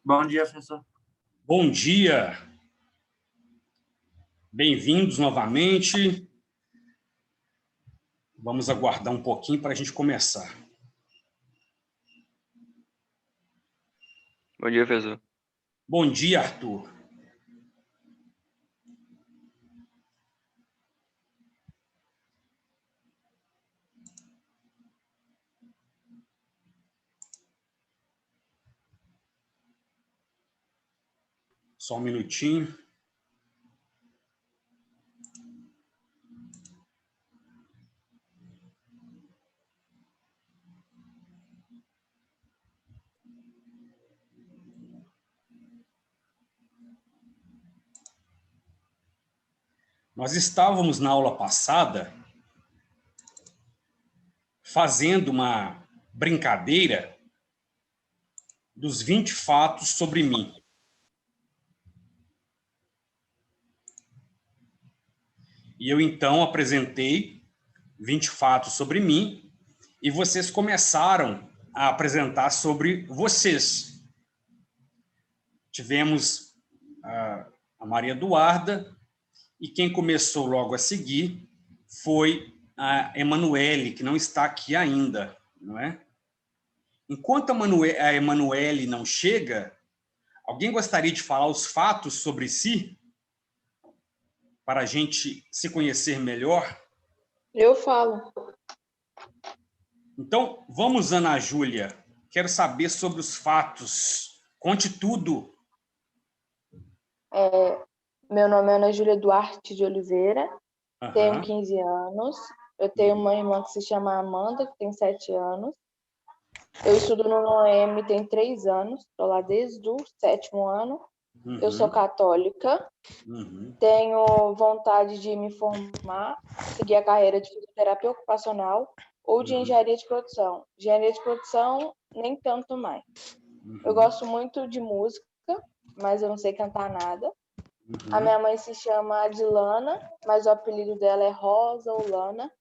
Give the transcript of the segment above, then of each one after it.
Bom dia, professor. Bom dia, bem-vindos novamente. Vamos aguardar um pouquinho para a gente começar. Bom dia, professor. Bom dia, Arthur. Só um minutinho. Nós estávamos na aula passada fazendo uma brincadeira dos 20 fatos sobre mim. E eu, então, apresentei 20 fatos sobre mim e vocês começaram a apresentar sobre vocês. Tivemos a Maria Eduarda e quem começou logo a seguir foi a Emanuele, que não está aqui ainda, não é? Enquanto a Emanuele não chega, alguém gostaria de falar os fatos sobre si? Para a gente se conhecer melhor? Eu falo. Então, vamos, Ana Júlia. Quero saber sobre os fatos. Conte tudo. Meu nome é Ana Júlia Duarte de Oliveira, tenho Aham. 15 anos. Eu tenho uma irmã que se chama Amanda, que tem 7 anos. Eu estudo no Noemi tem 3 anos, estou lá desde o 7º ano. Eu sou católica, tenho vontade de me formar, seguir a carreira de fisioterapia ocupacional ou de engenharia de produção. Engenharia de produção, nem tanto mais. Eu gosto muito de música, mas eu não sei cantar nada. A minha mãe se chama Adilana, mas o apelido dela é Rosa ou Lana.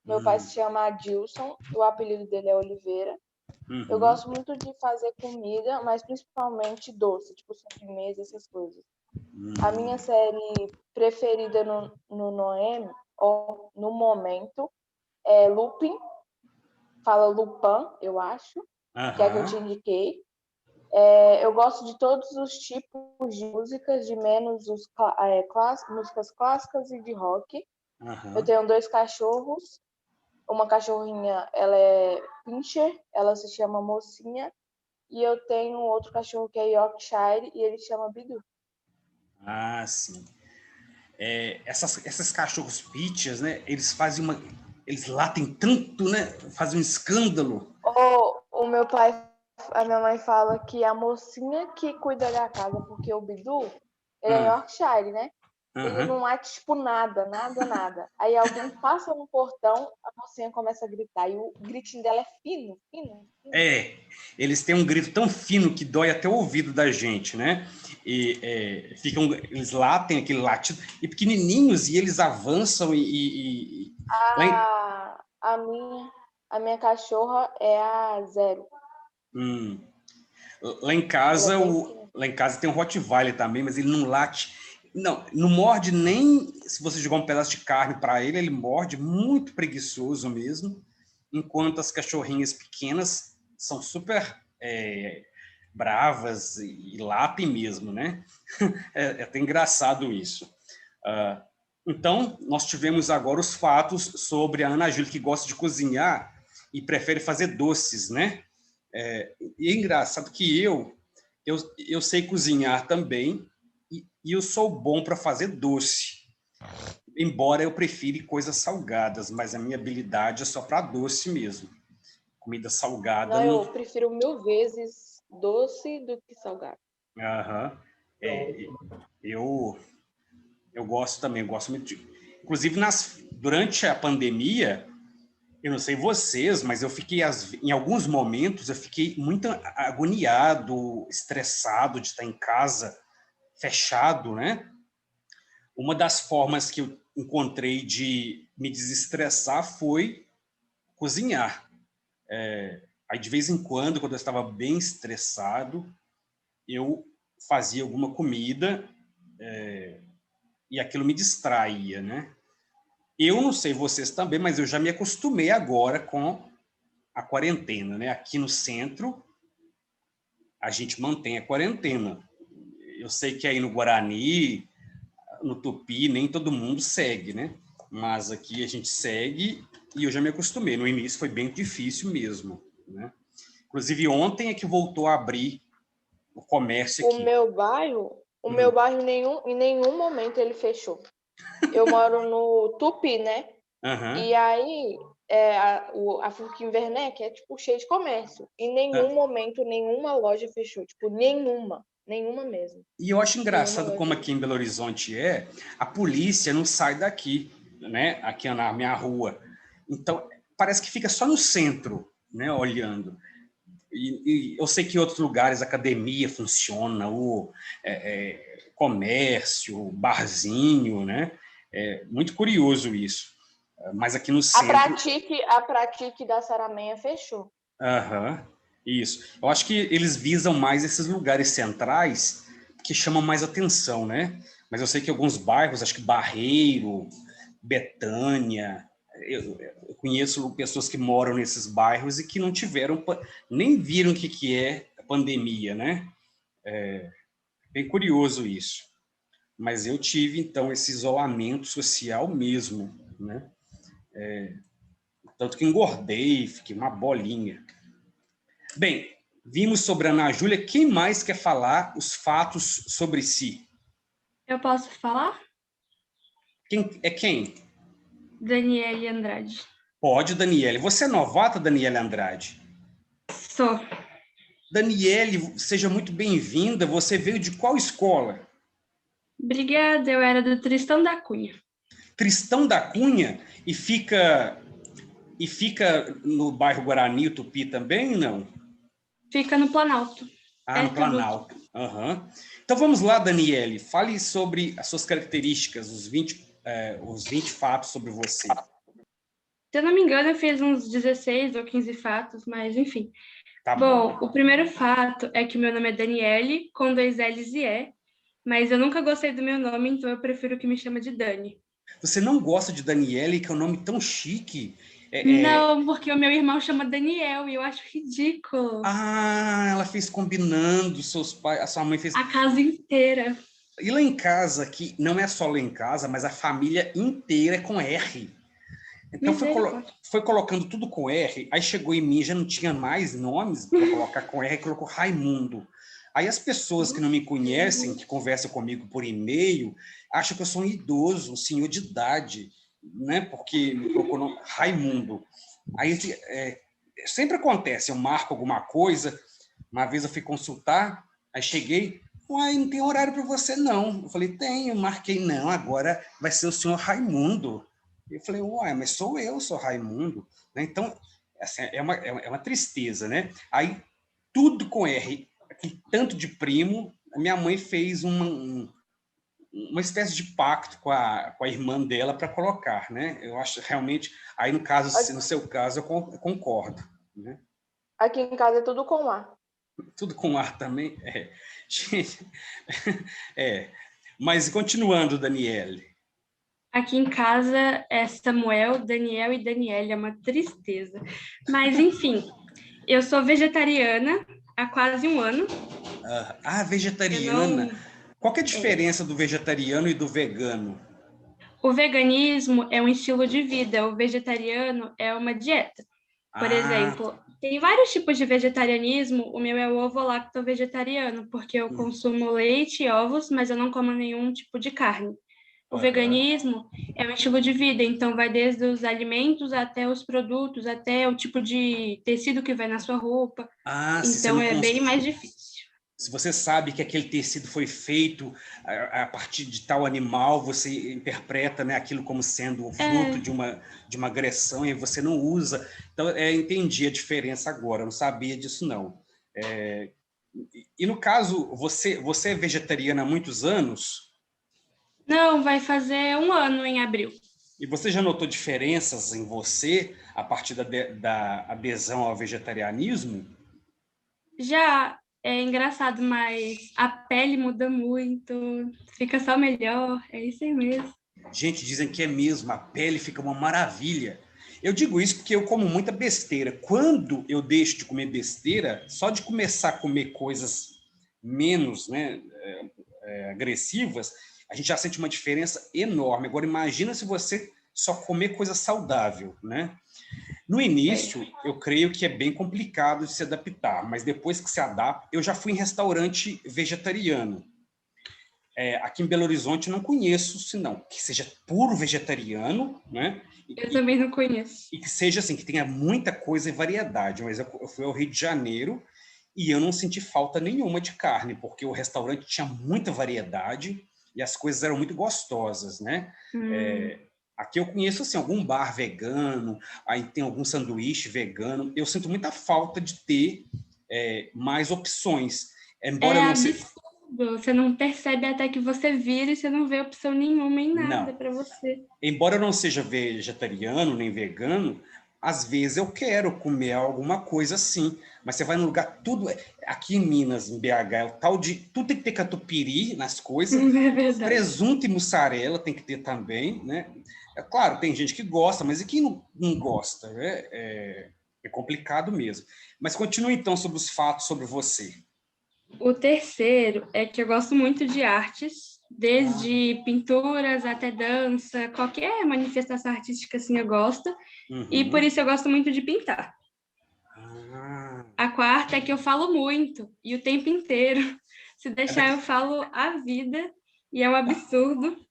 Meu pai se chama Adilson, o apelido dele é Oliveira. Eu gosto muito de fazer comida, mas principalmente doce, tipo sobremesa, essas coisas. A minha série preferida no Noemi, ou no momento, é Lupin. Fala Lupin, eu acho, que é a que eu te indiquei. Eu gosto de todos os tipos de músicas, de menos músicas clássicas e de rock. Eu tenho 2 cachorros. Uma cachorrinha, ela é Pinscher, ela se chama Mocinha. E eu tenho outro cachorro que é Yorkshire e ele se chama Bidu. Ah, sim. Esses cachorros pitchers, né? Eles latem tanto, né? Fazem um escândalo. O meu pai, a minha mãe fala que é a mocinha que cuida da casa, porque o Bidu, ele é Yorkshire, né? Ele não late, tipo, nada. Aí alguém passa no portão, a mocinha começa a gritar. E o gritinho dela é fino. Eles têm um grito tão fino que dói até o ouvido da gente, né? E eles latem aquele latido, e pequenininhos, e eles avançam A minha cachorra é a Zero. Lá em casa tem um Rottweiler também, mas ele não late. Não morde nem se você jogar um pedaço de carne para ele, ele morde, muito preguiçoso mesmo, enquanto as cachorrinhas pequenas são super bravas e latem mesmo, né? É até engraçado isso. Então, nós tivemos agora os fatos sobre a Ana Júlia, que gosta de cozinhar e prefere fazer doces, né? E é engraçado que eu sei cozinhar também e eu sou bom para fazer doce. Embora eu prefira coisas salgadas, mas a minha habilidade é só para doce mesmo. Comida salgada... Não, eu prefiro 1000 vezes doce do que salgado. Eu gosto também, eu gosto muito de... Inclusive, durante a pandemia, eu não sei vocês, mas eu fiquei, em alguns momentos, eu fiquei muito agoniado, estressado de estar em casa, fechado, né? Uma das formas que eu encontrei de me desestressar foi cozinhar. Aí, de vez em quando eu estava bem estressado, eu fazia alguma comida e aquilo me distraía, né? Eu não sei vocês também, mas eu já me acostumei agora com a quarentena, né? Aqui no centro, a gente mantém a quarentena. Eu sei que aí no Guarani, no Tupi, nem todo mundo segue, né? Mas aqui a gente segue e eu já me acostumei. No início foi bem difícil mesmo, né? Inclusive ontem é que voltou a abrir o comércio O aqui. meu bairro em nenhum momento ele fechou. Eu moro no Tupi, né? Aham. E aí, a Furquim Werneck é, tipo, cheio de comércio. Em nenhum Ah, momento, nenhuma loja fechou. Tipo, nenhuma. Nenhuma mesmo. e eu acho Nenhuma engraçado como loja. aqui em Belo Horizonte a polícia não sai daqui, né? Aqui na minha rua. Então, parece que fica só no centro, né? Olhando. E eu sei que em outros lugares a academia funciona, o comércio, o barzinho, né? É muito curioso isso. Mas aqui no centro, A Pratique da Saramenha fechou. aham, isso. Eu acho que eles visam mais esses lugares centrais que chamam mais atenção, né? Mas eu sei que alguns bairros, acho que Barreiro, Betânia, eu conheço pessoas que moram nesses bairros e que não tiveram, nem viram o que é a pandemia, né? Bem curioso isso. Mas eu tive, então, esse isolamento social mesmo, né? Tanto que engordei, fiquei uma bolinha. Bem, vimos sobre a Ana Júlia. Quem mais quer falar os fatos sobre si? Eu posso falar? Quem é quem? Daniele Andrade. Pode, Daniele. Você é novata, Daniele Andrade? Sou. Daniele, seja muito bem-vinda. Você veio de qual escola? Obrigada, eu era do Tristão da Cunha. Tristão da Cunha e fica no bairro Guarani, Tupi também, não? Fica no Planalto, Ah, no perto do... Planalto. Aham. Então vamos lá, Daniele. Fale sobre as suas características, os 20 fatos sobre você. Se eu não me engano, eu fiz uns 16 ou 15 fatos, mas enfim. Tá Bom, bom. o primeiro fato é que meu nome é Daniele, com 2 L's e E, mas eu nunca gostei do meu nome, então eu prefiro que me chama de Dani. Você não gosta de Daniele, que é um nome tão chique? Não, porque o meu irmão chama Daniel e eu acho ridículo. Ah, ela fez combinando, seus pais, a sua mãe fez. A casa inteira. E lá em casa, que não é só lá em casa, mas a família inteira é com R. Então Misericórdia. foi colocando tudo com R, aí chegou em mim, já não tinha mais nomes para colocar com R, colocou Raimundo. Aí as pessoas que não me conhecem, que conversam comigo por e-mail, acham que eu sou um idoso, um senhor de idade, né? Porque me colocou no Raimundo. Aí sempre acontece, eu marco alguma coisa, uma vez eu fui consultar, aí cheguei, uai, não tem horário para você não. Eu falei, tenho, marquei não, agora vai ser o senhor Raimundo. Eu falei, uai, mas sou Raimundo. Né? Então, assim, é uma tristeza, né? Aí, tudo com R, aquele tanto de primo, a minha mãe fez uma espécie de pacto com a irmã dela para colocar, né? Eu acho realmente, aí no caso, no seu caso, eu concordo, né? Aqui em casa é tudo com A. Tudo com ar também, Gente, Mas continuando, Daniele. Aqui em casa é Samuel, Daniel e Daniela, é uma tristeza. Mas, enfim, eu sou vegetariana há quase um ano. Eu Vegetariana. não... Qual que é a É. diferença do vegetariano e do vegano? O veganismo é um estilo de vida, o vegetariano é uma dieta. Por Ah, exemplo, tem vários tipos de vegetarianismo. O meu é o ovo-lacto-vegetariano, porque eu consumo leite e ovos, mas eu não como nenhum tipo de carne. O aham. veganismo é um estilo de vida, então vai desde os alimentos até os produtos, até o tipo de tecido que vai na sua roupa. Se você Então não é bem mais difícil. se você sabe que aquele tecido foi feito a partir de tal animal, você interpreta, né, aquilo como sendo o fruto É, de uma agressão e você não usa. Então, entendi a diferença agora, eu não sabia disso, não. E no caso, você é vegetariana há muitos anos não, vai fazer um ano em abril. e você já notou diferenças em você a partir da adesão ao vegetarianismo? Já É engraçado, mas a pele muda muito, fica só melhor, é isso aí mesmo. Gente, dizem que é mesmo, a pele fica uma maravilha. Eu digo isso porque eu como muita besteira. Quando eu deixo de comer besteira, só de começar a comer coisas menos, né, agressivas, a gente já sente uma diferença enorme. Agora, imagina se você só comer coisa saudável, né? No início, eu creio que é bem complicado de se adaptar, mas depois que se adapta, eu já fui em restaurante vegetariano. Aqui em Belo Horizonte, eu não conheço, senão que seja puro vegetariano, né? Eu também não conheço. E que seja assim, que tenha muita coisa e variedade. Mas eu fui ao Rio de Janeiro e eu não senti falta nenhuma de carne, porque o restaurante tinha muita variedade e as coisas eram muito gostosas, né? Aqui eu conheço assim, algum bar vegano, aí tem algum sanduíche vegano. Eu sinto muita falta de ter mais opções. Embora É eu não seja... absurdo, você não percebe até que você vira e você não vê opção nenhuma em nada Não. para você. Embora eu não seja vegetariano nem vegano, às vezes eu quero comer alguma coisa assim. Mas você vai num lugar, tudo... Aqui em Minas, em BH, é o tal de... Tudo tem que ter catupiry nas coisas. É verdade. Presunto e mussarela tem que ter também, né? É claro, tem gente que gosta, mas e quem não gosta? É complicado mesmo. Mas continue então sobre os fatos sobre você. O terceiro é que eu gosto muito de artes, desde pinturas até dança, qualquer manifestação artística assim eu gosto, e por isso eu gosto muito de pintar. A quarta é que eu falo muito, e o tempo inteiro. Se deixar, eu falo a vida, e é um absurdo.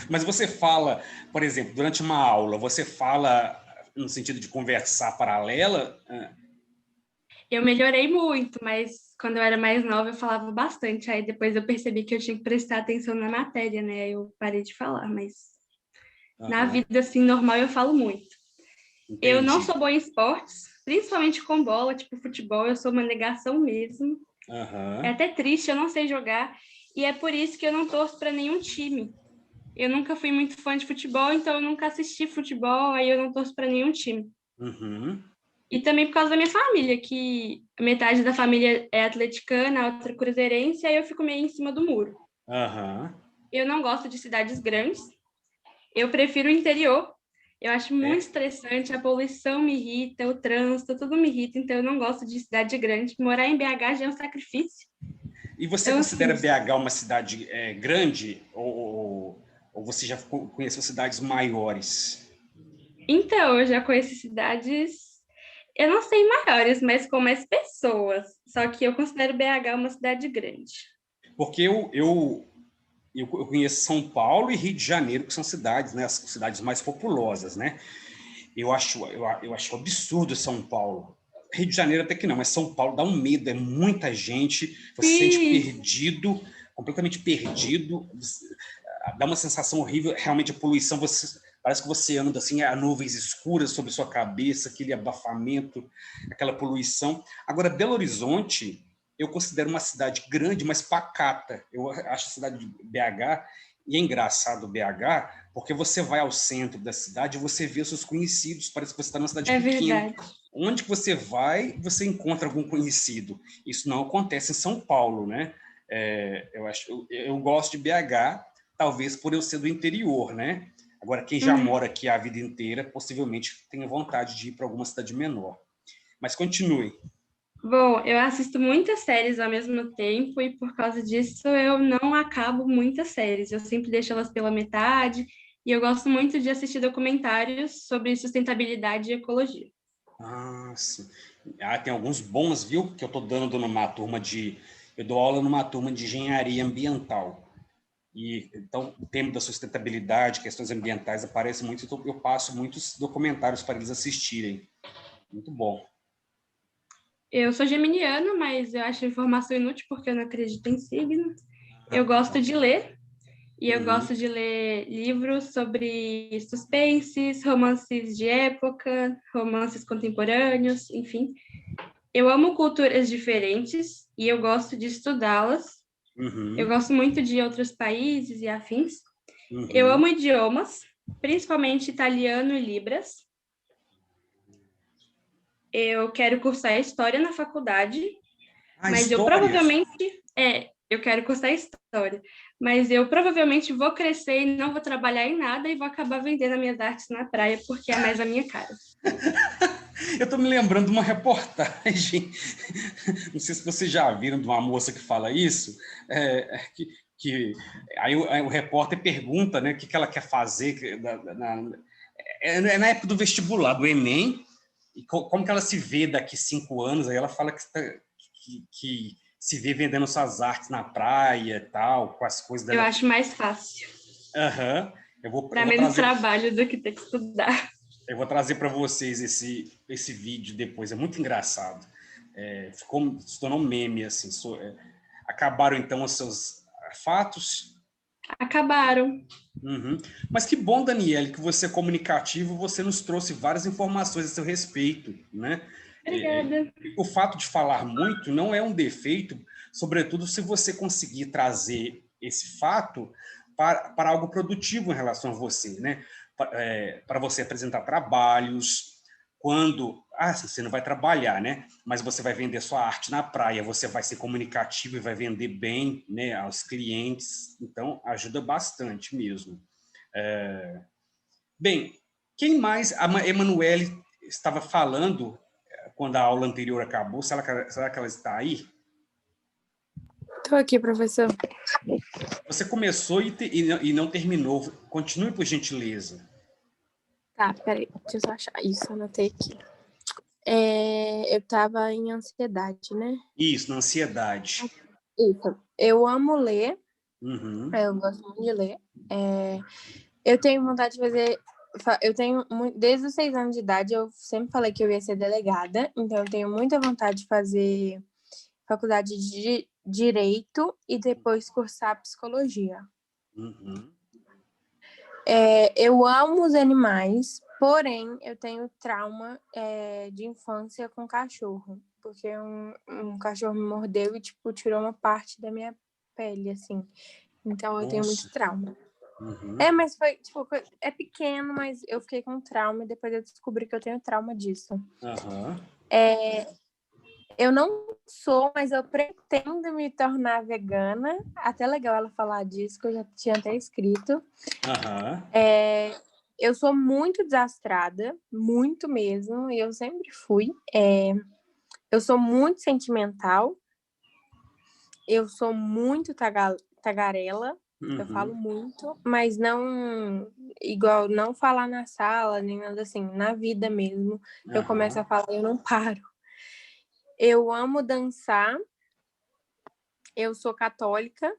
Mas você fala, por exemplo, durante uma aula, você fala no sentido de conversar paralela? Eu melhorei muito, mas quando eu era mais nova eu falava bastante. Aí depois eu percebi que eu tinha que prestar atenção na matéria, né? Aí eu parei de falar, mas na vida assim normal eu falo muito. Entendi. Eu não sou boa em esportes, principalmente com bola, tipo futebol, eu sou uma negação mesmo. É até triste, eu não sei jogar, e é por isso que eu não torço para nenhum time. Eu nunca fui muito fã de futebol, então eu nunca assisti futebol, aí eu não torço para nenhum time. E também por causa da minha família, que metade da família é atleticana, a outra cruzeirense, aí eu fico meio em cima do muro. Eu não gosto de cidades grandes, eu prefiro o interior. Eu acho muito estressante, a poluição me irrita, o trânsito, tudo me irrita, então eu não gosto de cidade grande. Morar em BH já é um sacrifício. E você então, considera assim, BH uma cidade grande ou você já conheceu cidades maiores? Então, eu já conheci cidades, eu não sei maiores, mas com mais pessoas. Só que eu considero BH uma cidade grande. Porque eu conheço São Paulo e Rio de Janeiro, que são cidades, né, as cidades mais populosas, né? Eu acho absurdo São Paulo. Rio de Janeiro até que não, mas São Paulo dá um medo, é muita gente, você se sente perdido, completamente perdido, dá uma sensação horrível, realmente a poluição, parece que você anda assim, há nuvens escuras sobre sua cabeça, aquele abafamento, aquela poluição. Agora, Belo Horizonte, eu considero uma cidade grande, mas pacata. Eu acho a cidade de BH, e é engraçado BH, porque você vai ao centro da cidade e você vê os seus conhecidos, parece que você está numa cidade pequena. Verdade. Onde que você vai, você encontra algum conhecido. Isso não acontece em São Paulo, né? Eu gosto de BH, talvez por eu ser do interior, né? Agora, quem já mora aqui a vida inteira, possivelmente tenha vontade de ir para alguma cidade menor. Mas continue. Bom, eu assisto muitas séries ao mesmo tempo e por causa disso eu não acabo muitas séries. Eu sempre deixo elas pela metade e eu gosto muito de assistir documentários sobre sustentabilidade e ecologia. Sim. Tem alguns bons, viu? Que eu estou dando numa turma eu dou aula numa turma de engenharia ambiental. E então o tema da sustentabilidade, questões ambientais aparece muito, então eu passo muitos documentários para eles assistirem. Muito bom. Eu sou geminiana, mas eu acho informação inútil porque eu não acredito em signo. Eu gosto de ler, e eu gosto de ler livros sobre suspenses, romances de época, romances contemporâneos, enfim. Eu amo culturas diferentes e eu gosto de estudá-las. Eu gosto muito de outros países e afins. Eu amo idiomas, principalmente italiano e libras. Eu quero cursar história na faculdade, Mas eu provavelmente... eu quero contar a história. Mas eu provavelmente vou crescer e não vou trabalhar em nada e vou acabar vendendo as minhas artes na praia, porque é mais a minha cara. Eu estou me lembrando de uma reportagem, não sei se vocês já viram, de uma moça que fala isso, aí o repórter pergunta, né, o que ela quer fazer na época do vestibular, do Enem, e como que ela se vê daqui 5 anos. Aí ela fala que se vê vendendo suas artes na praia e tal, com as coisas dela. Eu acho mais fácil. Aham. Dá menos trabalho do que ter que estudar. Eu vou trazer para vocês esse vídeo depois, é muito engraçado. Se tornou um meme, assim. Acabaram, então, os seus fatos? Acabaram. Uhum. Mas que bom, Daniele, que você é comunicativo, você nos trouxe várias informações a seu respeito, né? Obrigada. O fato de falar muito não é um defeito, sobretudo se você conseguir trazer esse fato para algo produtivo em relação a você, né? Para você apresentar trabalhos, quando... você não vai trabalhar, né? Mas você vai vender sua arte na praia, você vai ser comunicativo e vai vender bem, né, aos clientes. Então, ajuda bastante mesmo. Bem, quem mais? A Emanuele estava falando quando a aula anterior acabou. Será que ela está aí? Estou aqui, professor. Você começou e não terminou. Continue, por gentileza. Tá, peraí. Deixa eu só achar. Isso, anotei aqui. Eu estava em ansiedade, né? Isso, na ansiedade. Isso. Eu amo ler. Uhum. Eu gosto muito de ler. Eu tenho vontade de fazer... Desde os 6 anos de idade, eu sempre falei que eu ia ser delegada. Então, eu tenho muita vontade de fazer faculdade de Direito e depois cursar Psicologia. Uhum. Eu amo os animais, porém, eu tenho trauma de infância com cachorro. Porque um cachorro me mordeu e, tipo, tirou uma parte da minha pele, assim. Então, eu tenho muito trauma. Uhum. Mas foi, tipo, é pequeno, mas eu fiquei com trauma e depois eu descobri que eu tenho trauma disso. Uhum. Eu não sou, mas eu pretendo me tornar vegana. Até legal ela falar disso, que eu já tinha até escrito. Uhum. Eu sou muito desastrada, muito mesmo, e eu sempre fui. Eu sou muito sentimental. Eu sou muito tagarela. Uhum. Eu falo muito, mas não falar na sala, nem nada assim, na vida mesmo. Eu começo a falar e eu não paro. Eu amo dançar, eu sou católica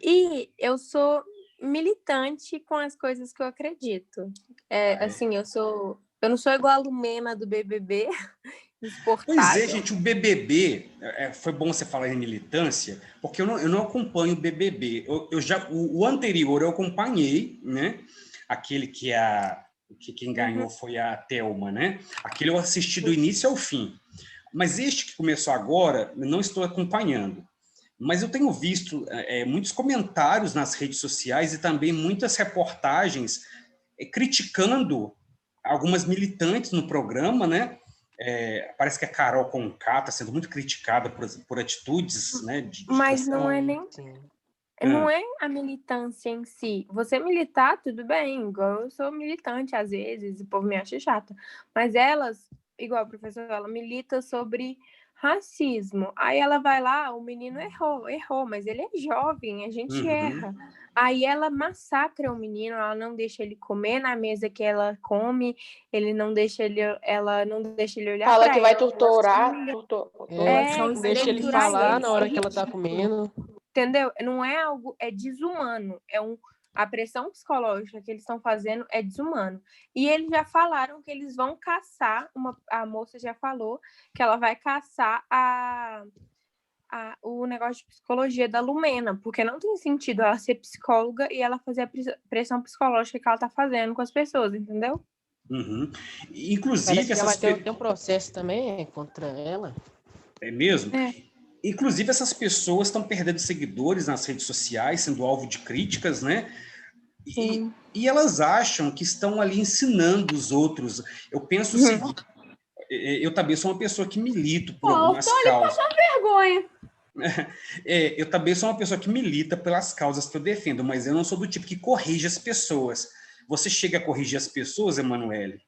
e eu sou militante com as coisas que eu acredito. Assim, eu não sou igual a Lumena do BBB, exportável. Pois é, gente, o BBB, foi bom você falar em militância, porque eu não acompanho o BBB. O anterior eu acompanhei, né? Aquele que quem ganhou foi a Thelma, né? Aquele eu assisti do início ao fim. Mas este que começou agora, eu não estou acompanhando. Mas eu tenho visto muitos comentários nas redes sociais e também muitas reportagens criticando algumas militantes no programa, né? Parece que a Carol Conká está sendo muito criticada por atitudes, né? Mas não é nem... Não é a militância em si. Você militar, tudo bem, igual eu sou militante às vezes, o povo me acha chata. Mas elas, igual a professora, ela milita sobre racismo. Aí ela vai lá, o menino errou, mas ele é jovem, a gente erra. Aí ela massacra o menino, ela não deixa ele comer na mesa que ela come, ela não deixa ele olhar. Fala que vai torturar. Não deixa ele falar na hora que ela tá comendo. Entendeu? Não é algo, é desumano. A pressão psicológica que eles estão fazendo é desumano. E eles já falaram que eles vão caçar, a moça já falou que ela vai caçar o negócio de psicologia da Lumena, porque não tem sentido ela ser psicóloga e ela fazer a pressão psicológica que ela tá fazendo com as pessoas, entendeu? Inclusive, tem um processo também contra ela. É mesmo? Inclusive, essas pessoas estão perdendo seguidores nas redes sociais, sendo alvo de críticas, né? E elas acham que estão ali ensinando os outros. Eu penso o seguinte, eu também sou uma pessoa que milito por algumas causas. vergonha. Eu também sou uma pessoa que milita pelas causas que eu defendo, mas eu não sou do tipo que corrige as pessoas. Você chega a corrigir as pessoas, Emanuele?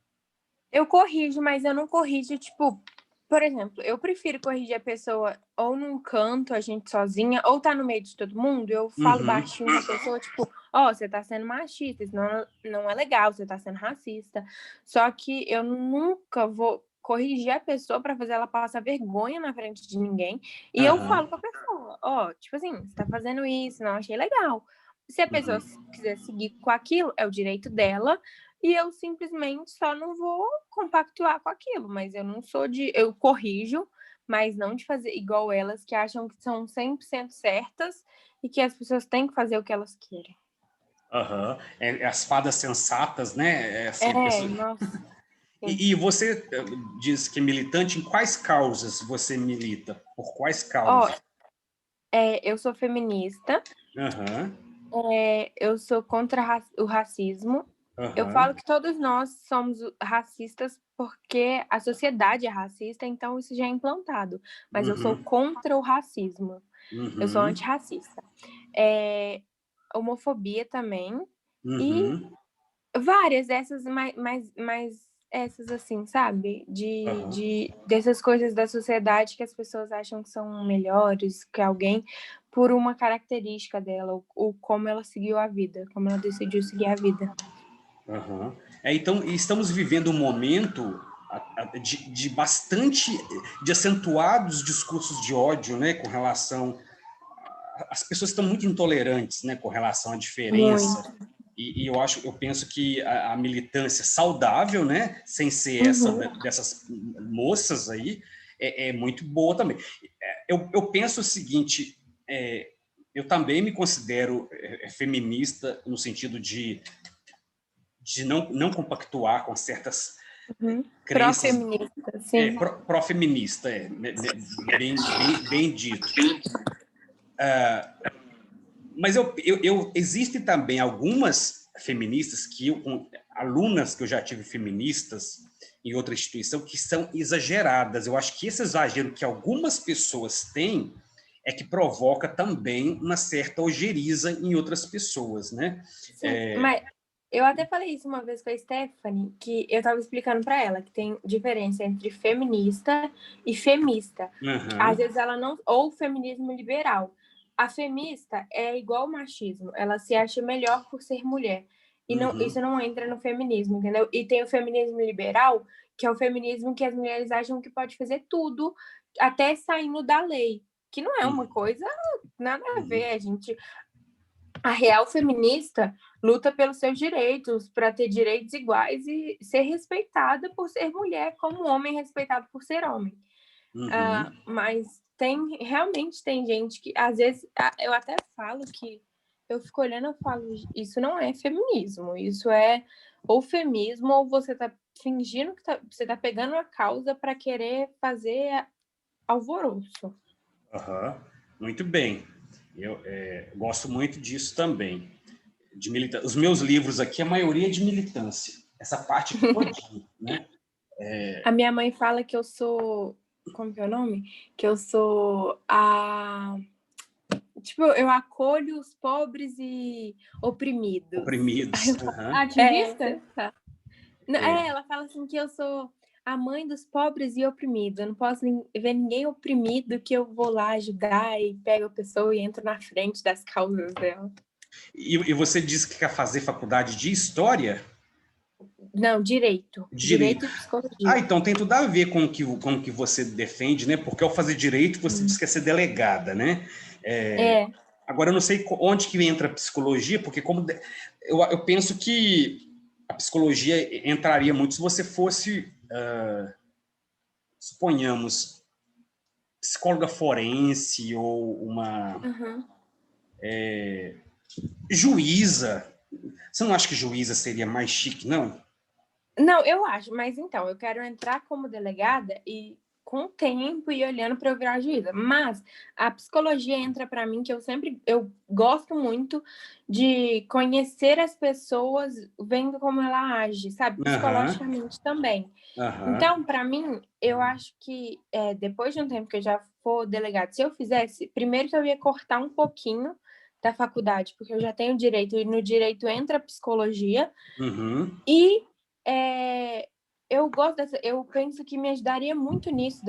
Eu corrijo, mas eu não corrijo, tipo, por exemplo, eu prefiro corrigir a pessoa ou num canto, a gente sozinha, ou tá no meio de todo mundo, eu falo baixinho com a pessoa, tipo, você tá sendo machista, isso não é legal, você tá sendo racista. Só que eu nunca vou corrigir a pessoa pra fazer ela passar vergonha na frente de ninguém. E eu falo com a pessoa, tipo assim, você tá fazendo isso, não achei legal. Se a pessoa quiser seguir com aquilo, é o direito dela. E eu simplesmente só não vou compactuar com aquilo, mas eu não sou eu corrijo, mas não de fazer igual elas que acham que são 100% certas e que as pessoas têm que fazer o que elas querem. As fadas sensatas, né? Assim, Nossa. E você diz que é militante, em quais causas você milita? Por quais causas? Eu sou feminista, eu sou contra o racismo. Eu falo que todos nós somos racistas porque a sociedade é racista, então isso já é implantado. Mas eu sou contra o racismo. Eu sou antirracista. Homofobia também. E várias dessas, mais essas assim, sabe? Dessas coisas da sociedade que as pessoas acham que são melhores que alguém por uma característica dela, ou como ela seguiu a vida, como ela decidiu seguir a vida. Então, estamos vivendo um momento de bastante, de acentuados discursos de ódio, né, com relação... As pessoas estão muito intolerantes, né, com relação à diferença. E eu penso que a militância saudável, né, sem ser dessas moças aí, é muito boa também. Eu penso o seguinte, eu também me considero feminista no sentido de não compactuar com certas crenças. Pró-feminista, sim. Pró-feminista, bem dito. Mas existe também algumas feministas, alunas que eu já tive feministas em outra instituição, que são exageradas. Eu acho que esse exagero que algumas pessoas têm é que provoca também uma certa ojeriza em outras pessoas, né? Sim, mas eu até falei isso uma vez com a Stephanie, que eu estava explicando para ela que tem diferença entre feminista e femista. Às vezes ela não... Ou feminismo liberal. A femista é igual ao machismo. Ela se acha melhor por ser mulher. E isso não entra no feminismo, entendeu? E tem o feminismo liberal, que é o feminismo que as mulheres acham que pode fazer tudo, até saindo da lei. Que não é uma coisa... Nada a ver, A real feminista luta pelos seus direitos, para ter direitos iguais e ser respeitada por ser mulher, como homem respeitado por ser homem. Mas realmente tem gente que, às vezes, eu até falo que, eu fico olhando e falo, isso não é feminismo, isso é ou feminismo, ou você tá fingindo que você tá pegando a causa para querer fazer alvoroço. Muito bem. Eu gosto muito disso também. De militância. Os meus livros aqui, a maioria é de militância. Essa parte todinha, né? A minha mãe fala que eu sou... Como que é o nome? Que eu sou a... Tipo, eu acolho os pobres e oprimidos. Ativista? Ela fala assim que eu sou a mãe dos pobres e oprimidos. Eu não posso ver ninguém oprimido que eu vou lá ajudar e pego a pessoa e entro na frente das causas dela. E você disse que quer fazer faculdade de História? Não, Direito. Direito e Psicologia. Então tem tudo a ver com o que você defende, né? Porque ao fazer Direito, você diz que quer ser delegada, né? Agora, eu não sei onde que entra a Psicologia, porque eu penso que a Psicologia entraria muito se você fosse, suponhamos, psicóloga forense ou uma juíza. Você não acha que juíza seria mais chique, não? Não, eu acho, mas então, eu quero entrar como delegada e com o tempo e olhando para eu virar juíza. Mas a psicologia entra para mim que eu gosto muito de conhecer as pessoas vendo como ela age, sabe? Psicologicamente também. Então, para mim, eu acho que depois de um tempo que eu já for delegado, se eu fizesse, primeiro que eu ia cortar um pouquinho da faculdade, porque eu já tenho direito, e no direito entra a psicologia, e eu penso que me ajudaria muito nisso,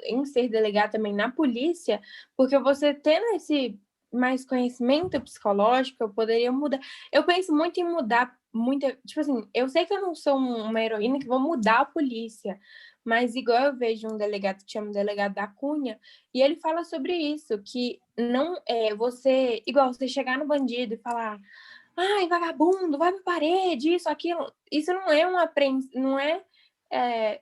em ser delegado também na polícia, porque você tendo esse mais conhecimento psicológico, eu poderia mudar. Eu penso muito em mudar, tipo assim, eu sei que eu não sou uma heroína que vou mudar a polícia, mas igual eu vejo um delegado que chama o delegado da Cunha, e ele fala sobre isso, que não é você, igual você chegar no bandido e falar: ai, vagabundo, vai pra parede, isso, aquilo. Isso não é uma não é,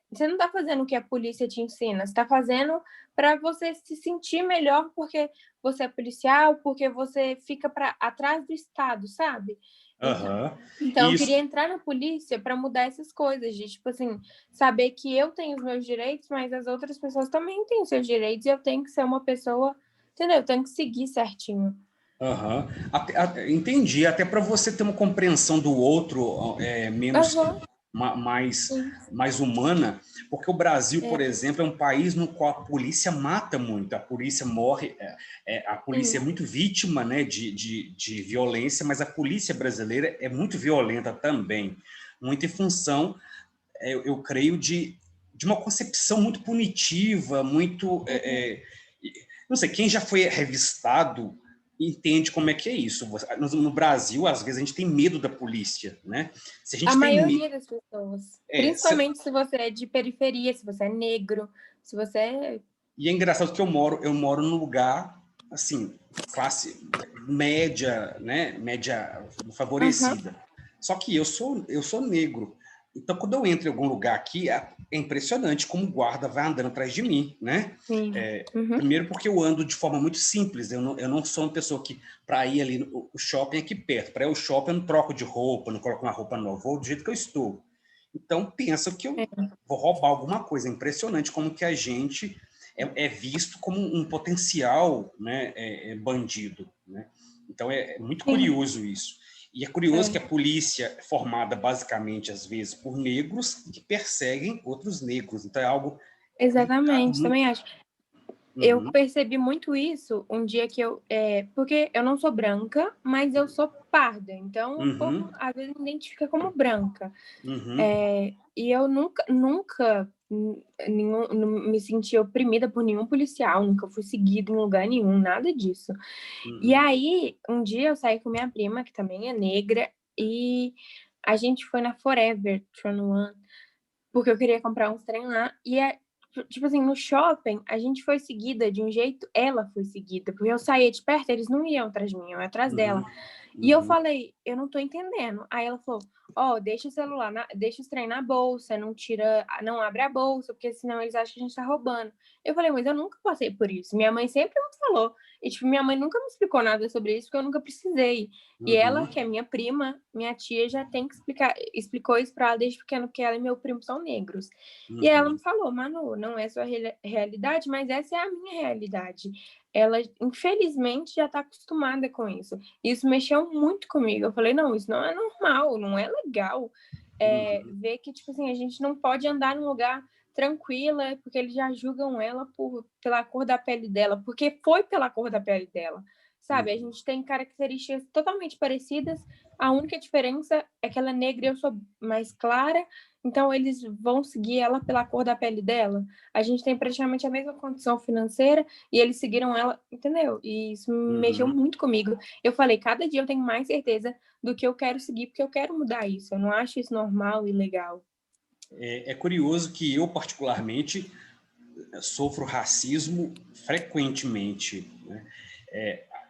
você não tá fazendo o que a polícia te ensina, você tá fazendo para você se sentir melhor porque você é policial, porque você fica atrás do Estado, sabe? Então eu queria entrar na polícia para mudar essas coisas, de tipo assim, saber que eu tenho os meus direitos, mas as outras pessoas também têm os seus direitos e eu tenho que ser uma pessoa, entendeu? Eu tenho que seguir certinho. Entendi. Até para você ter uma compreensão do outro menos mais humana, porque o Brasil, por exemplo, é um país no qual a polícia mata muito, a polícia morre, a polícia é muito vítima, né, de violência, mas a polícia brasileira é muito violenta também, muito em função, eu creio, de uma concepção muito punitiva, muito... não sei, quem já foi revistado entende como é que é isso. No Brasil, às vezes, a gente tem medo da polícia, né? Se a gente maioria das pessoas. Principalmente se você é de periferia, se você é negro, se você é... E é engraçado que eu moro num lugar, assim, classe média, né? Média favorecida. Só que eu sou negro. Então, quando eu entro em algum lugar aqui, é impressionante como o guarda vai andando atrás de mim, né? Primeiro porque eu ando de forma muito simples, eu não sou uma pessoa que, para ir ali, o shopping é aqui perto, para ir ao shopping eu não troco de roupa, não coloco uma roupa nova, vou do jeito que eu estou. Então, pensa que eu vou roubar alguma coisa. É impressionante como que a gente é visto como um potencial, né, bandido, né? Então, é muito curioso isso. E é curioso que a polícia é formada basicamente, às vezes, por negros que perseguem outros negros. Então é algo... Exatamente, também acho. Eu percebi muito isso um dia que porque eu não sou branca, mas eu sou parda. Então, o povo, às vezes, me identifica como branca. E eu nunca me senti oprimida por nenhum policial, nunca fui seguida em lugar nenhum, nada disso. E aí, um dia eu saí com minha prima, que também é negra, e a gente foi na Forever 21, porque eu queria comprar uns trem lá, e tipo assim, no shopping, a gente foi seguida de um jeito, ela foi seguida, porque eu saía de perto, eles não iam atrás de mim, eu ia atrás dela. E eu falei, eu não tô entendendo. Aí ela falou, deixa o celular, deixa os trem na bolsa, não abre a bolsa, porque senão eles acham que a gente tá roubando. Eu falei, mas eu nunca passei por isso. Minha mãe sempre me falou. E, tipo, minha mãe nunca me explicou nada sobre isso, porque eu nunca precisei. E ela, que é minha prima, minha tia, já tem que explicou isso pra ela desde pequeno, porque ela e meu primo são negros. E ela me falou, Manu, não é sua realidade, mas essa é a minha realidade. Ela, infelizmente, já está acostumada com isso. Isso mexeu muito comigo. Eu falei, não, isso não é normal, não é legal. Ver que, tipo assim, a gente não pode andar num lugar tranquila, porque eles já julgam ela pela cor da pele dela, porque foi pela cor da pele dela, sabe? A gente tem características totalmente parecidas, a única diferença é que ela é negra e eu sou mais clara, então eles vão seguir ela pela cor da pele dela. A gente tem praticamente a mesma condição financeira e eles seguiram ela, entendeu? E isso mexeu muito comigo. Eu falei, cada dia eu tenho mais certeza do que eu quero seguir, porque eu quero mudar isso. Eu não acho isso normal e legal. É curioso que eu, particularmente, sofro racismo frequentemente, né?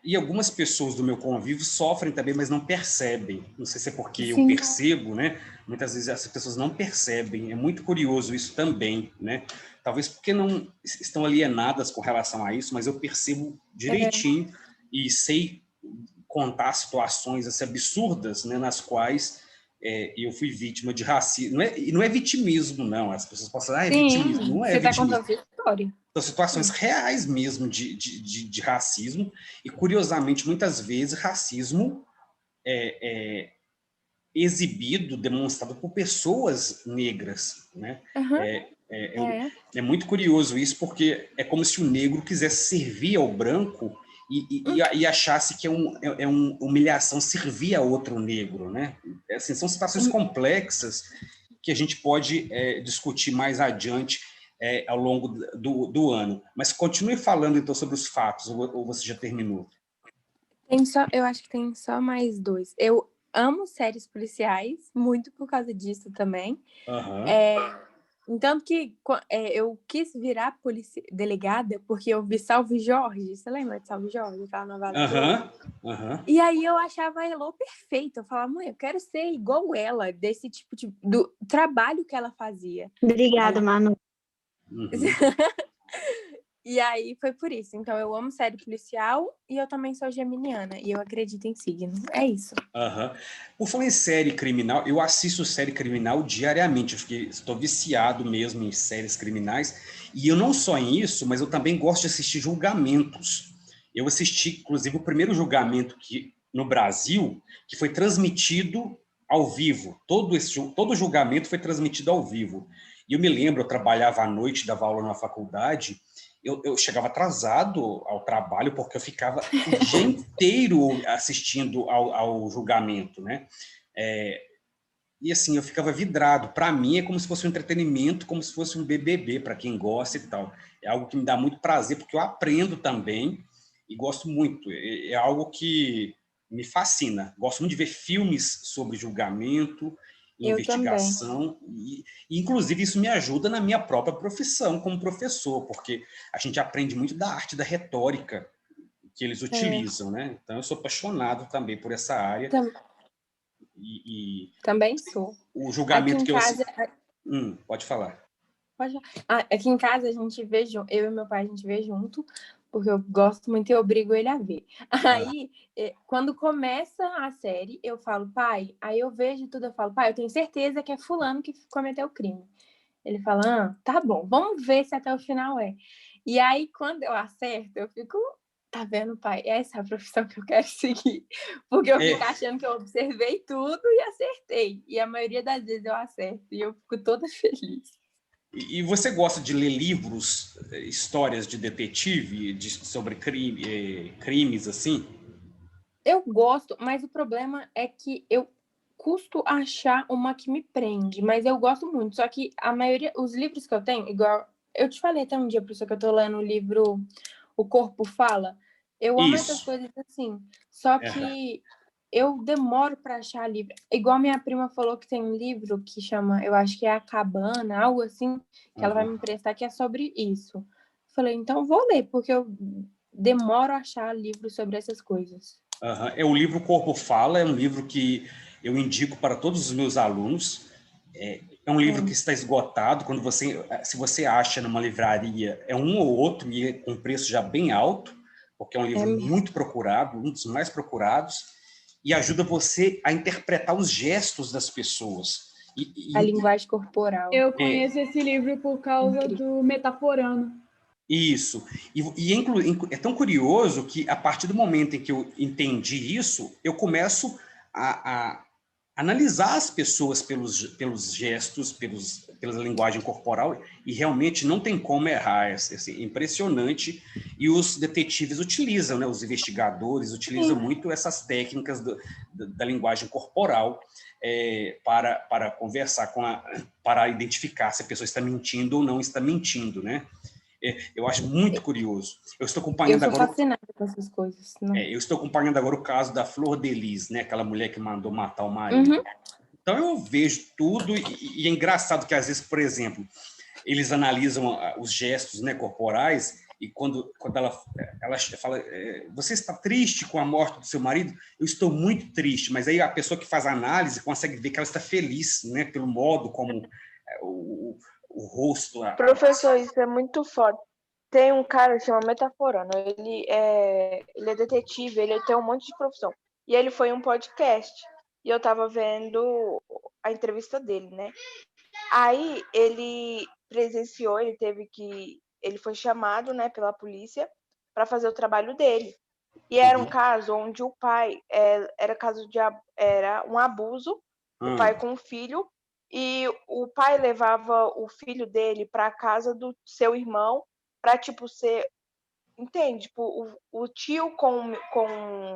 E algumas pessoas do meu convívio sofrem também, mas não percebem. Não sei se é porque eu percebo, né? Muitas vezes essas pessoas não percebem. É muito curioso isso também, né? Talvez porque não estão alienadas com relação a isso, mas eu percebo direitinho e sei contar situações assim, absurdas, né, nas quais eu fui vítima de racismo. Não é vitimismo, não. As pessoas possam falar, é vitimismo. Não é vitimismo. Você está contando sua história. São situações reais mesmo de racismo, e curiosamente, muitas vezes, racismo exibido, demonstrado por pessoas negras, né? É muito curioso isso, porque é como se o negro quisesse servir ao branco e achasse que é uma humilhação servir a outro negro, né? Assim, são situações complexas que a gente pode discutir mais adiante ao longo do ano. Mas continue falando, então, sobre os fatos, ou você já terminou? Eu acho que tem só mais 2. Eu amo séries policiais, muito por causa disso também. Tanto que eu quis virar delegada porque eu vi Salve Jorge. Você lembra de Salve Jorge? Aquela novela? E aí eu achava a Elô perfeita. Eu falava, mãe, eu quero ser igual ela, desse tipo do trabalho que ela fazia. Obrigada, Manu. E aí foi por isso. Então eu amo série policial e eu também sou geminiana. E eu acredito em signo. É isso. Por falar em série criminal, eu assisto série criminal diariamente. Estou viciado mesmo em séries criminais. E eu não só em isso, mas eu também gosto de assistir julgamentos. Eu assisti, inclusive, o primeiro julgamento no Brasil, que foi transmitido ao vivo. Todo julgamento foi transmitido ao vivo. E eu me lembro, eu trabalhava à noite, dava aula na faculdade. Eu chegava atrasado ao trabalho porque eu ficava o dia inteiro assistindo ao julgamento, né? E assim, eu ficava vidrado. Para mim é como se fosse um entretenimento, como se fosse um BBB, para quem gosta e tal. É algo que me dá muito prazer, porque eu aprendo também e gosto muito. É algo que me fascina. Gosto muito de ver filmes sobre julgamento, investigação, e inclusive isso me ajuda na minha própria profissão como professor, porque a gente aprende muito da arte da retórica que eles utilizam, né? Então eu sou apaixonado também por essa área. Também sou. O julgamento que casa... pode falar. Aqui em casa a gente vê, eu e meu pai a gente vê junto, porque eu gosto muito e eu obrigo ele a ver. Aí, quando começa a série, eu falo, pai, aí eu vejo tudo, eu falo, pai, eu tenho certeza que é fulano que cometeu o crime. Ele fala, tá bom, vamos ver se até o final é. E aí, quando eu acerto, eu fico, tá vendo, pai? Essa é a profissão que eu quero seguir. Porque eu fico achando que eu observei tudo e acertei. E a maioria das vezes eu acerto e eu fico toda feliz. E você gosta de ler livros, histórias de detetive, sobre crimes, assim? Eu gosto, mas o problema é que eu custo achar uma que me prende, mas eu gosto muito. Só que a maioria, os livros que eu tenho, igual eu te falei até um dia, professor, que eu tô lendo o livro O Corpo Fala. Eu amo essas coisas assim. Só que eu demoro para achar livro. Igual minha prima falou que tem um livro que chama, eu acho que é A Cabana, algo assim, que ela vai me emprestar, que é sobre isso. Falei, então vou ler, porque eu demoro a achar livros sobre essas coisas. O livro Corpo Fala é um livro que eu indico para todos os meus alunos. É um livro que está esgotado. Se você acha numa livraria, é um ou outro e com preço já bem alto, porque é um livro muito procurado, um dos mais procurados, e ajuda você a interpretar os gestos das pessoas. A linguagem corporal. Eu conheço esse livro por causa do Metaforando. Isso. E é tão curioso que, a partir do momento em que eu entendi isso, eu começo a analisar as pessoas pelos gestos, pela linguagem corporal, e realmente não tem como errar. É assim, impressionante. E os detetives utilizam, né, os investigadores utilizam muito essas técnicas da linguagem corporal para conversar para identificar se a pessoa está mentindo ou não está mentindo, né? Eu acho muito curioso. Eu estou acompanhando agora. Eu sou fascinada com essas coisas. Eu estou acompanhando agora o caso da Flor de Lis, né? Aquela mulher que mandou matar o marido. Então eu vejo tudo e é engraçado que às vezes, por exemplo, eles analisam os gestos, né, corporais, e quando ela fala, você está triste com a morte do seu marido? Eu estou muito triste, mas aí a pessoa que faz a análise consegue ver que ela está feliz, né, pelo modo como o rosto. Professor, isso é muito forte. Tem um cara que chama Metaforando. Ele é detetive, ele tem um monte de profissão. E ele foi um podcast. E eu tava vendo a entrevista dele, né? Aí ele presenciou, ele foi chamado, né, pela polícia para fazer o trabalho dele. E era um caso onde o pai era um abuso, o pai com o filho, e o pai levava o filho dele para a casa do seu irmão para, tipo, ser... Entende? Tipo, o tio com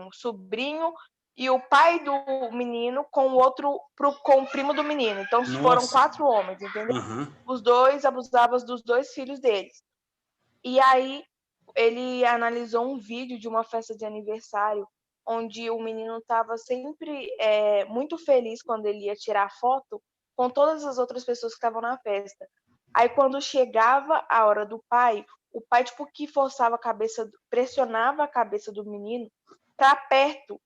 o sobrinho e o pai do menino com o outro, com o primo do menino. Então, foram 4 homens, entendeu? Uhum. Os dois abusavam dos 2 filhos deles. E aí, ele analisou um vídeo de uma festa de aniversário onde o menino estava sempre muito feliz quando ele ia tirar foto com todas as outras pessoas que estavam na festa. Aí, quando chegava a hora do pai, o pai, tipo, que forçava a cabeça, pressionava a cabeça do menino para perto,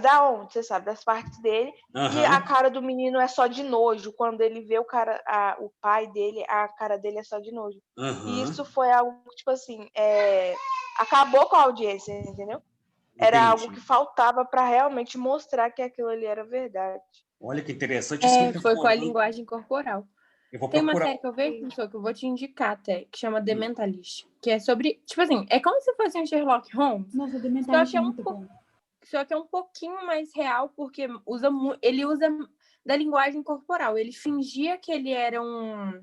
da onde, você sabe, das partes dele, e a cara do menino é só de nojo. Quando ele vê o pai dele, a cara dele é só de nojo. E isso foi algo que, tipo assim, acabou com a audiência, entendeu? Era algo que faltava para realmente mostrar que aquilo ali era verdade. Olha que interessante. Foi com a linguagem corporal. Tem uma série que eu vejo, que eu vou te indicar até, que chama The Mentalist, que é sobre, tipo assim, é como se fosse um Sherlock Holmes. Nossa, The Mentalist é muito bom. Só que é um pouquinho mais real, porque ele usa da linguagem corporal. Ele fingia que ele era um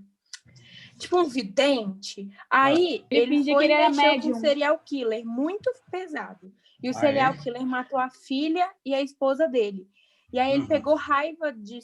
vidente. Aí ele fingia foi que ele era mexer com médium. um serial killer muito pesado. E o serial killer matou a filha e a esposa dele. E aí ele pegou raiva de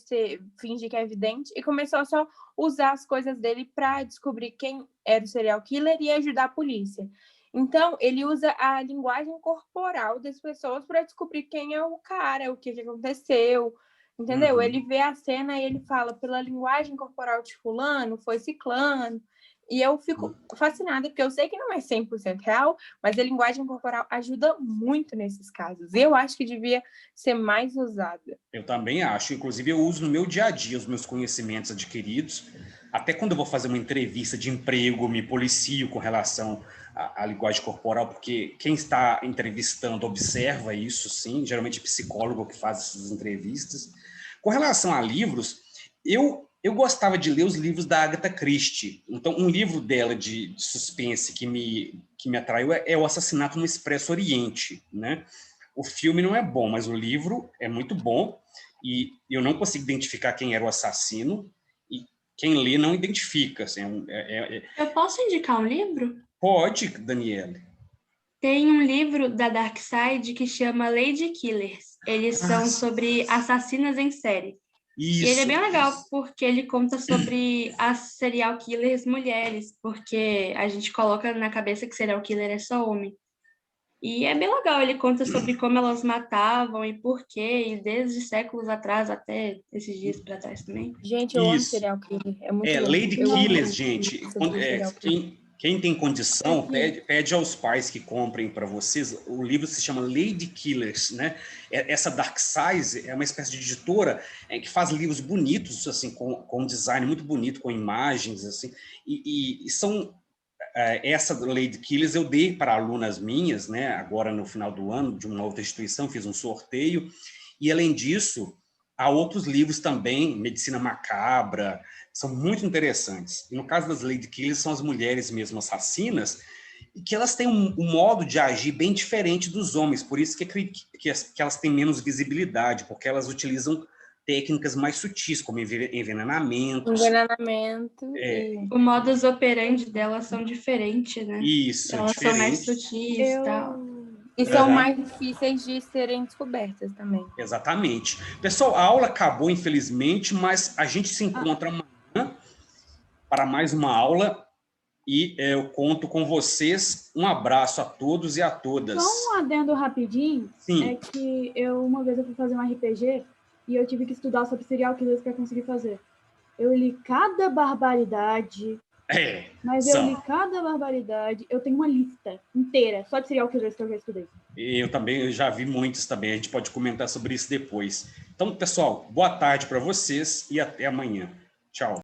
fingir que é vidente e começou a só usar as coisas dele para descobrir quem era o serial killer e ajudar a polícia. Então, ele usa a linguagem corporal das pessoas para descobrir quem é o cara, o que aconteceu, entendeu? Ele vê a cena e ele fala, pela linguagem corporal de fulano, foi ciclano. E eu fico fascinada, porque eu sei que não é 100% real, mas a linguagem corporal ajuda muito nesses casos. Eu acho que devia ser mais usada. Eu também acho. Inclusive, eu uso no meu dia a dia os meus conhecimentos adquiridos. Até quando eu vou fazer uma entrevista de emprego, me policio com relação à linguagem corporal, porque quem está entrevistando observa isso, sim. Geralmente é psicólogo que faz essas entrevistas. Com relação a livros, eu gostava de ler os livros da Agatha Christie. Então, um livro dela de suspense que me atraiu é O Assassinato no Expresso Oriente, né? O filme não é bom, mas o livro é muito bom e eu não consigo identificar quem era o assassino e quem lê não identifica. Assim, Eu posso indicar um livro? Pode, Daniele. Tem um livro da Dark Side que chama Lady Killers. Eles são sobre assassinas em série. Isso. E ele é bem legal porque ele conta sobre as serial killers mulheres, porque a gente coloca na cabeça que serial killer é só homem. E é bem legal, ele conta sobre como elas matavam e por quê, e desde séculos atrás até esses dias para trás também. Gente, eu amo serial killer, é muito bom. Lady Killers, gente, quem tem condição, pede aos pais que comprem para vocês. O livro se chama Lady Killers, né? Essa Dark Side é uma espécie de editora que faz livros bonitos, assim, com um design muito bonito, com imagens, assim, e são... Essa Lady Killers eu dei para alunas minhas, né? Agora no final do ano, de uma outra instituição, fiz um sorteio, e além disso, há outros livros também, Medicina Macabra, são muito interessantes. E no caso das Lady Killers, são as mulheres mesmo assassinas, e que elas têm um modo de agir bem diferente dos homens, por isso que elas têm menos visibilidade, porque elas utilizam técnicas mais sutis, como envenenamento. O modus operandi delas são diferentes, né? Isso, elas diferente. são mais sutis e tal. E são mais difíceis de serem descobertas também. Exatamente. Pessoal, a aula acabou, infelizmente, mas a gente se encontra amanhã para mais uma aula e eu conto com vocês. Um abraço a todos e a todas. Só um adendo rapidinho. Sim. É que uma vez eu fui fazer um RPG e eu tive que estudar sobre serial killers para conseguir fazer. Eu li cada barbaridade. Eu li cada barbaridade. Eu tenho uma lista inteira só de serial killers que eu já estudei. Eu também já vi muitos também. A gente pode comentar sobre isso depois. Então, pessoal, boa tarde para vocês e até amanhã. Tchau.